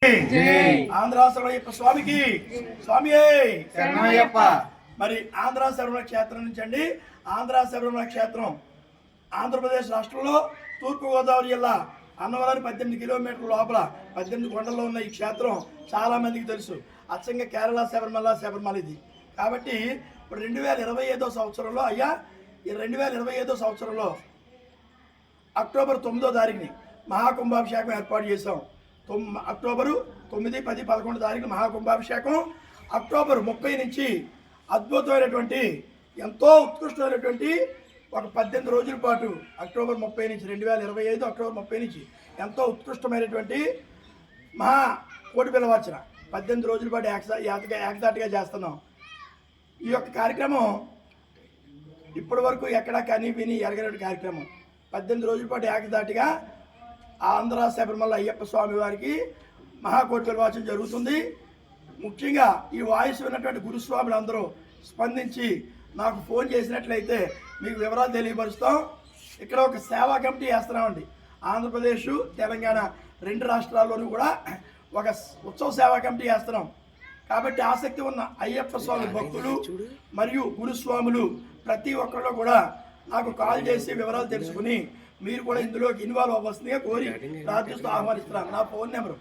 ఆంధ్ర శరవణయ్యప్ప స్వామికి స్వామి శరణయ్యప్ప. మరి ఆంధ్ర శరవణ క్షేత్రం నుంచి అండి. ఆంధ్ర శరవణ క్షేత్రం ఆంధ్రప్రదేశ్ రాష్ట్రంలో తూర్పుగోదావరి జిల్లా అన్నవరం 18 కిలోమీటర్ల లోపల 18 కొండల్లో ఉన్న ఈ క్షేత్రం చాలా మందికి తెలుసు. అచ్చంగా కేరళ శబరిమల ఇది. కాబట్టి ఇప్పుడు 2025 సంవత్సరంలో అయ్యా, ఈ 2025 సంవత్సరంలో అక్టోబర్ 9వ తారీఖుని మహాకుంభాభిషేకం ఏర్పాటు చేశాం. అక్టోబరు 9, 10, 11 తారీఖున మహాకుంభాభిషేకం. అక్టోబర్ 30 నుంచి అద్భుతమైనటువంటి ఎంతో ఉత్కృష్టమైనటువంటి ఒక 18 రోజుల పాటు అక్టోబర్ 30 నుంచి 2025 అక్టోబర్ 30 నుంచి ఎంతో ఉత్కృష్టమైనటువంటి మహా కోటి పిల్లవచ్చన 18 రోజుల పాటు ఏకదాటిగా చేస్తున్నాం. ఈ యొక్క కార్యక్రమం ఇప్పటి వరకు ఎక్కడా కనీ విని ఎరగనటువంటి కార్యక్రమం. 18 రోజుల పాటు ఏకదాటిగా ఆంధ్ర శబరిమల అయ్యప్ప స్వామి వారికి మహాకోటి పిలవాచన జరుగుతుంది. ముఖ్యంగా ఈ వాయిస్ విన్నటువంటి గురుస్వాములు అందరూ స్పందించి నాకు ఫోన్ చేసినట్లయితే మీకు వివరాలు తెలియపరుస్తాం. ఇక్కడ ఒక సేవా కమిటీ వేస్తున్నామండి. ఆంధ్రప్రదేశ్, తెలంగాణ 2 రాష్ట్రాల్లోనూ కూడా ఒక ఉత్సవ సేవా కమిటీ వేస్తున్నాం. కాబట్టి ఆసక్తి ఉన్న అయ్యప్ప స్వామి భక్తులు మరియు గురుస్వాములు ప్రతి ఒక్కళ్ళు కూడా నాకు కాల్ చేసి వివరాలు తెలుసుకుని మీరు కూడా ఇందులోకి ఇన్వాల్వ్ అవ్వాల్సిందిగా కోరి ప్రార్థిస్తూ ఆహ్వానిస్తున్నాను. నా ఫోన్ నెంబరు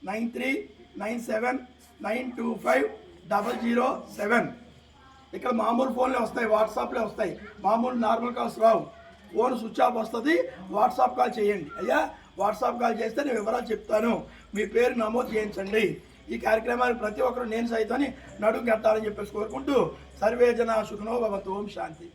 9397925007. ఇక్కడ మామూలు ఫోన్లే వస్తాయి, వాట్సాప్లే వస్తాయి. మామూలు నార్మల్ కాల్స్ రావు. ఫోన్ స్విచ్ ఆఫ్ వస్తుంది. వాట్సాప్ కాల్ చేయండి అయ్యా. వాట్సాప్ కాల్ చేస్తే నేను వివరాలు చెప్తాను. మీ పేరు నమోదు చేయించండి. ఈ కార్యక్రమానికి ప్రతి ఒక్కరు నేను సైతం నడుము కట్టాలని చెప్పేసి కోరుకుంటూ సర్వే జన సుఖనో భవంతు. ఓం శాంతి.